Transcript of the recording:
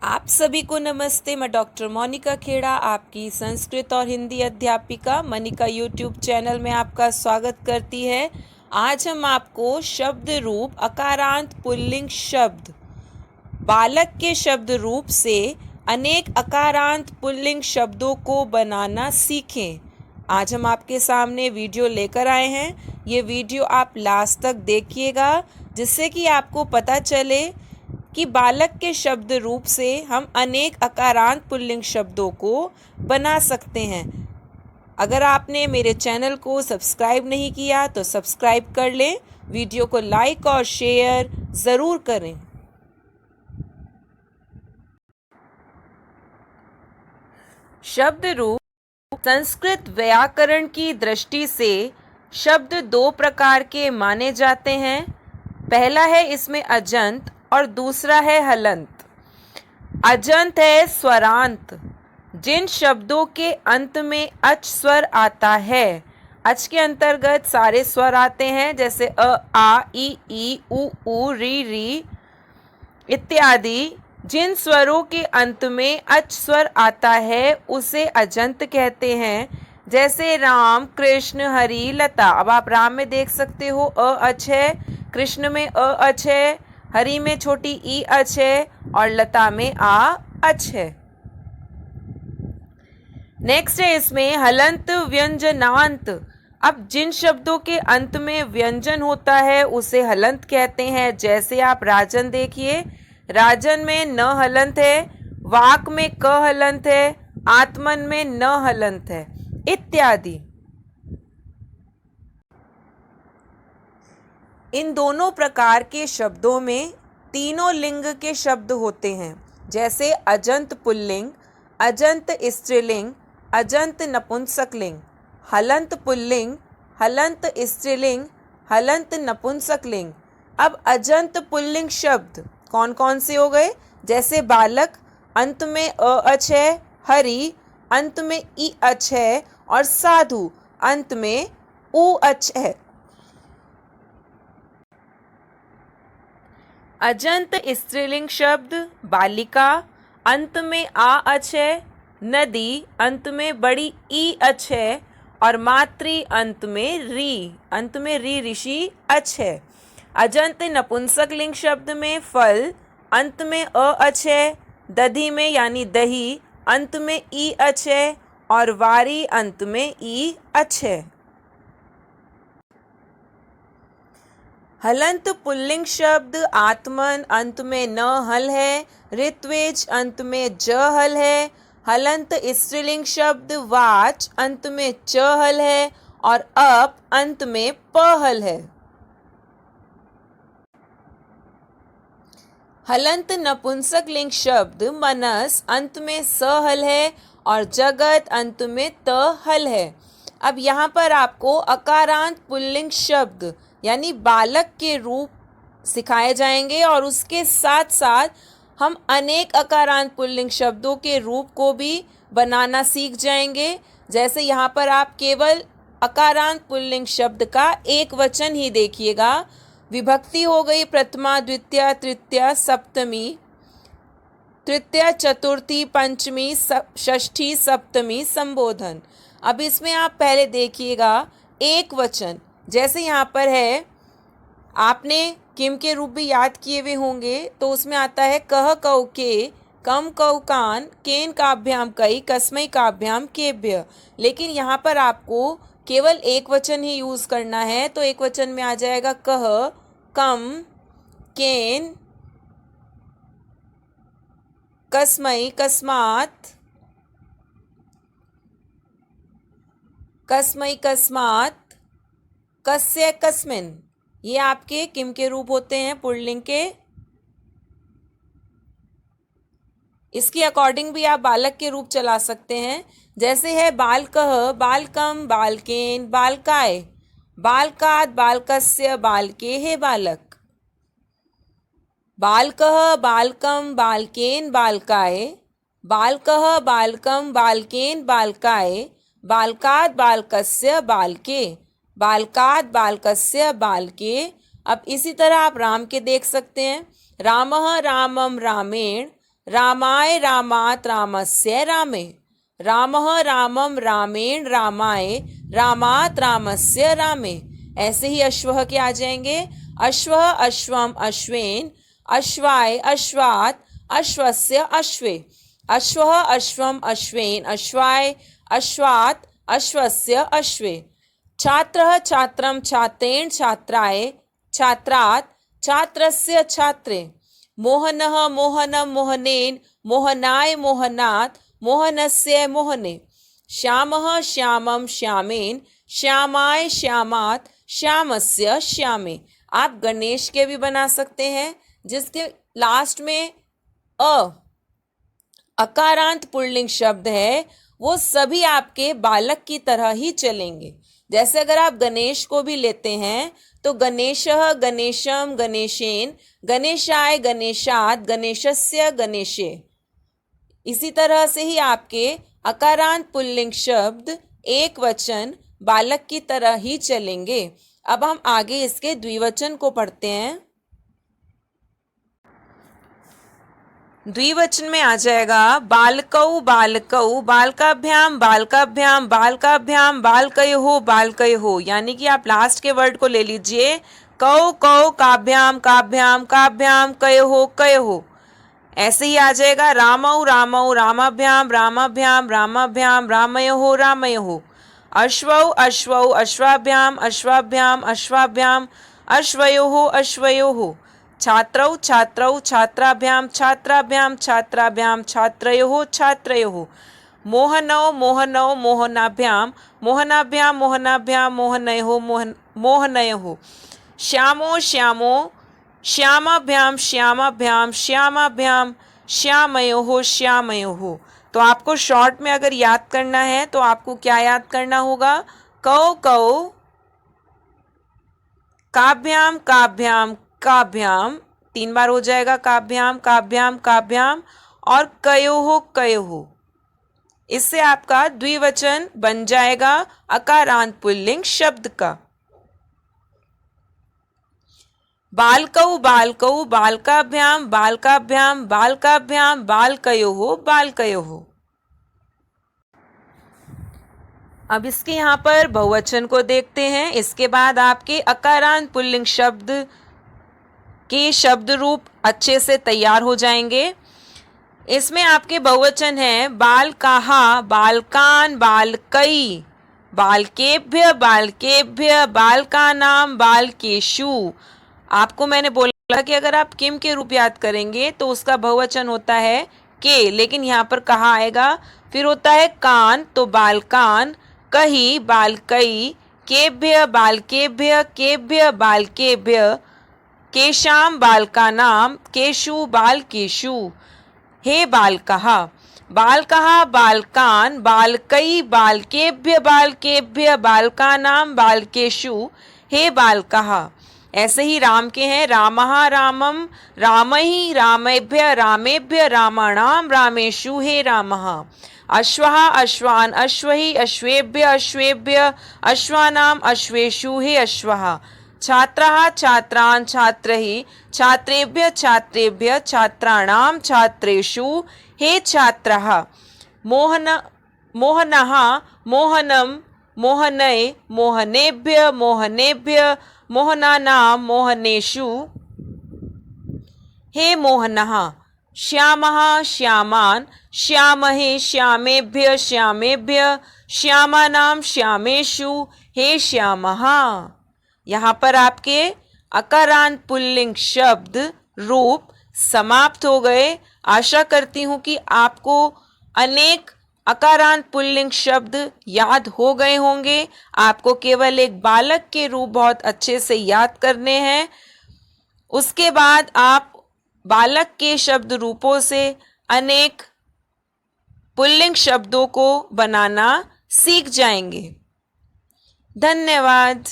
आप सभी को नमस्ते। मैं डॉक्टर मोनिका खेड़ा, आपकी संस्कृत और हिंदी अध्यापिका मनिका यूट्यूब चैनल में आपका स्वागत करती है। आज हम आपको शब्द रूप अकारांत पुल्लिंग शब्द बालक के शब्द रूप से अनेक अकारांत पुल्लिंग शब्दों को बनाना सीखें। आज हम आपके सामने वीडियो लेकर आए हैं। ये वीडियो आप लास्ट तक देखिएगा, जिससे कि आपको पता चले कि बालक के शब्द रूप से हम अनेक अकारांत पुल्लिंग शब्दों को बना सकते हैं। अगर आपने मेरे चैनल को सब्सक्राइब नहीं किया तो सब्सक्राइब कर लें। वीडियो को लाइक और शेयर ज़रूर करें। शब्द रूप संस्कृत व्याकरण की दृष्टि से शब्द दो प्रकार के माने जाते हैं। पहला है इसमें अजंत और दूसरा है हलंत। अजंत है स्वरांत, जिन शब्दों के अंत में अच स्वर आता है। अच के अंतर्गत सारे स्वर आते हैं, जैसे अ, आ, ई, उ, री, री इत्यादि। जिन स्वरों के अंत में अच स्वर आता है उसे अजंत कहते हैं, जैसे राम, कृष्ण, हरि, लता। अब आप राम में देख सकते हो अ अच है, कृष्ण में अ अच है, हरि में छोटी ई अच है और लता में आ अच है। नेक्स्ट है इसमें हलंत व्यंजनांत। अब जिन शब्दों के अंत में व्यंजन होता है उसे हलंत कहते हैं। जैसे आप राजन देखिए, राजन में न हलंत है, वाक में क हलंत है, आत्मन में न हलंत है इत्यादि। इन दोनों प्रकार के शब्दों में तीनों लिंग के शब्द होते हैं, जैसे अजंत पुल्लिंग, अजंत स्त्रीलिंग, अजंत नपुंसकलिंग। हलंत पुल्लिंग, हलंत स्त्रीलिंग, हलंत नपुंसकलिंग। अब अजंत पुल्लिंग शब्द कौन कौन से हो गए? जैसे बालक, अंत में अ अच है, हरि अंत में ई अच है और साधु अंत में उ अच है। अजंत स्त्रीलिंग शब्द बालिका, अंत में आ अच है, नदी अंत में बड़ी ई अच है और मातृ अंत में री ऋषि अच है। अजंत नपुंसकलिंग शब्द में फल, अंत में अ अच है, दधि में यानी दही अंत में ई अच है और वारी अंत में ई अच है। हलंत पुल्लिंग शब्द आत्मन, अंत में न हल है, ऋत्विज अंत में ज हल है। हलंत स्त्रीलिंग शब्द वाच, अंत में च हल है और अप अंत में प हल है। हलंत नपुंसकलिंग शब्द मनस, अंत में स हल है और जगत अंत में त हल है। अब यहाँ पर आपको अकारांत पुल्लिंग शब्द यानी बालक के रूप सिखाए जाएंगे और उसके साथ साथ हम अनेक अकारांत पुल्लिंग शब्दों के रूप को भी बनाना सीख जाएंगे। जैसे यहाँ पर आप केवल अकारांत पुल्लिंग शब्द का एक वचन ही देखिएगा। विभक्ति हो गई प्रथमा, द्वितीया, तृतीया, सप्तमी, तृतीया, चतुर्थी, पंचमी, षष्ठी, सप्तमी, संबोधन। अब इसमें आप पहले देखिएगा एक वचन। जैसे यहाँ पर है, आपने किम के रूप भी याद किए हुए होंगे, तो उसमें आता है कह कौ के, कम कौ कान, केन काभ्याम कई, कस्मई काभ्याम केभ्य। लेकिन यहाँ पर आपको केवल एक वचन ही यूज़ करना है, तो एक वचन में आ जाएगा कह, कम, केन, कस्मई, कस्मात, कस्मई, कस्मात, कस्य, कस्मिन। ये आपके किम के रूप होते हैं पुल्लिंग के। इसके अकॉर्डिंग भी आप बालक के रूप चला सकते हैं। जैसे है बालकः, बालकम, बालकेन, बालकाय, बालकात, बालकस्य, बालके हे बालक। बालकः, बालकम, बालकेन, बालकाय, बालकः, बालकम, बालकेन, बालकाय, बालकात, बालकस्य, बालके, बालकात, बालकस्य, बालके। अब इसी तरह आप राम के देख सकते हैं। रामः, रामम, रामेण, रामाय रामात् रामस्य रामे, रामः रामं रामेण रामाय रामात् रामस्य रामे। ऐसे ही अश्वः के आ जाएंगे, अश्वः अश्वम अश्वेन अश्वाय अश्वात् अश्वस्य अश्वे, अश्वः अश्वम अश्वेन अश्वाय अश्वात् अश्वस्य अश्वे। छात्रः छात्रं छात्रेण छात्राय छात्रात् छात्रस्य छात्रे, मोहनः मोहनं मोहनेन मोहनाय मोहनात् मोहनस्य मोहने, श्यामः श्यामं श्यामेन श्यामाय श्यामात् श्यामस्य श्यामे। आप गणेश के भी बना सकते हैं जिसके लास्ट में अकारांत पुल्लिंग शब्द है, वो सभी आपके बालक की तरह ही चलेंगे। जैसे अगर आप गणेश को भी लेते हैं तो गणेशः गणेशम गणेशेन गणेशाय गणेशात् गणेशस्य गणेशे। इसी तरह से ही आपके अकारांत पुल्लिंग शब्द एक वचन बालक की तरह ही चलेंगे। अब हम आगे इसके द्विवचन को पढ़ते हैं। द्विवचन में आ जाएगा बालकौ बालकौ बालकाभ्याम बालकाभ्याम बालकाभ्याम बालकयोः बालकयोः, यानी कि आप लास्ट के वर्ड को ले लीजिए, कौ कौ काभ्याम काभ्याम काभ्याम कयोः कयोः। ऐसे ही आ जाएगा रामौ रामौ रामाभ्याम रामाभ्याम रामाभ्याम रामयोः रामयोः, अश्वौ अश्वौ अश्वाभ्याम अश्वाभ्याम अश्वाभ्याम अश्वयोः अश्वयोः, छात्रौ छात्रौ छात्राभ्याम छात्राभ्याम छात्राभ्याम छात्रयोः छात्रयोः, मोहनौ मोहनौ मोहनाभ्याम मोहनाभ्याम मोहनाभ्याम मोहनयोः मोहनयोः, श्यामो श्यामो श्यामाभ्याम श्यामाभ्याम श्यामाभ्याम श्यामयोः श्यामयोः। तो आपको शॉर्ट में अगर याद करना है तो आपको क्या याद करना होगा, कौ कौ काभ्याम काभ्याम काभ्याम, 3 बार हो जाएगा काभ्याम काभ्याम काभ्याम, और कयोः कयोः। इससे आपका द्विवचन बन जाएगा अकारांत पुल्लिंग शब्द का। बालकौ बालकौ बालकाभ्याम बालकाभ्याम बालकाभ्याम बालकयोः बालकयोः। अब इसके यहाँ पर बहुवचन को देखते हैं। इसके बाद आपके अकारांत पुल्लिंग शब्द के शब्द रूप अच्छे से तैयार हो जाएंगे। इसमें आपके बहुवचन हैं बालकाहा बालकान बालकई बालकेभ्य बालकेभ्य बालकानाम बालकेषु। आपको मैंने बोला कि अगर आप किम के रूप याद करेंगे तो उसका बहुवचन होता है के, लेकिन यहाँ पर कहा आएगा, फिर होता है कान तो बालकान, कही बालकई, केभ्य बालकेभ्य केभ्य बालकेभ्य, केशाम बालकानाम केशु बालकेषु। हे बालकः बालकः बालकान बालकई बालकेभ्य बालकेभ्य बालकानाम बालकेषु, हे बालकः। ऐसे ही राम के हैं रामः रामम रामहि रामेभ्य रामेभ्य रामाणाम रामेषु, हे रामः। अश्वः अश्वान अश्वहि अश्वेभ्य अश्वेभ्य अश्वानाम अश्वेषु, हे अश्वः। छात्रः छात्रान् छात्रैः छात्रेभ्य छात्रेभ्य छात्राणां छात्रेषु, हे छात्रः। मोहनः मोहनं मोहनय मोहनेभ्य मोहनेभ्य मोहनानां मोहनेषु, हे मोहनः। श्यामः श्यामान् श्यामहे श्यामेभ्य श्यामेभ्य श्यामानां श्यामेषु, हे श्यामः। यहाँ पर आपके अकारांत पुल्लिंग शब्द रूप समाप्त हो गए। आशा करती हूँ कि आपको अनेक अकारांत पुल्लिंग शब्द याद हो गए होंगे। आपको केवल एक बालक के रूप बहुत अच्छे से याद करने हैं। उसके बाद आप बालक के शब्द रूपों से अनेक पुल्लिंग शब्दों को बनाना सीख जाएंगे। धन्यवाद।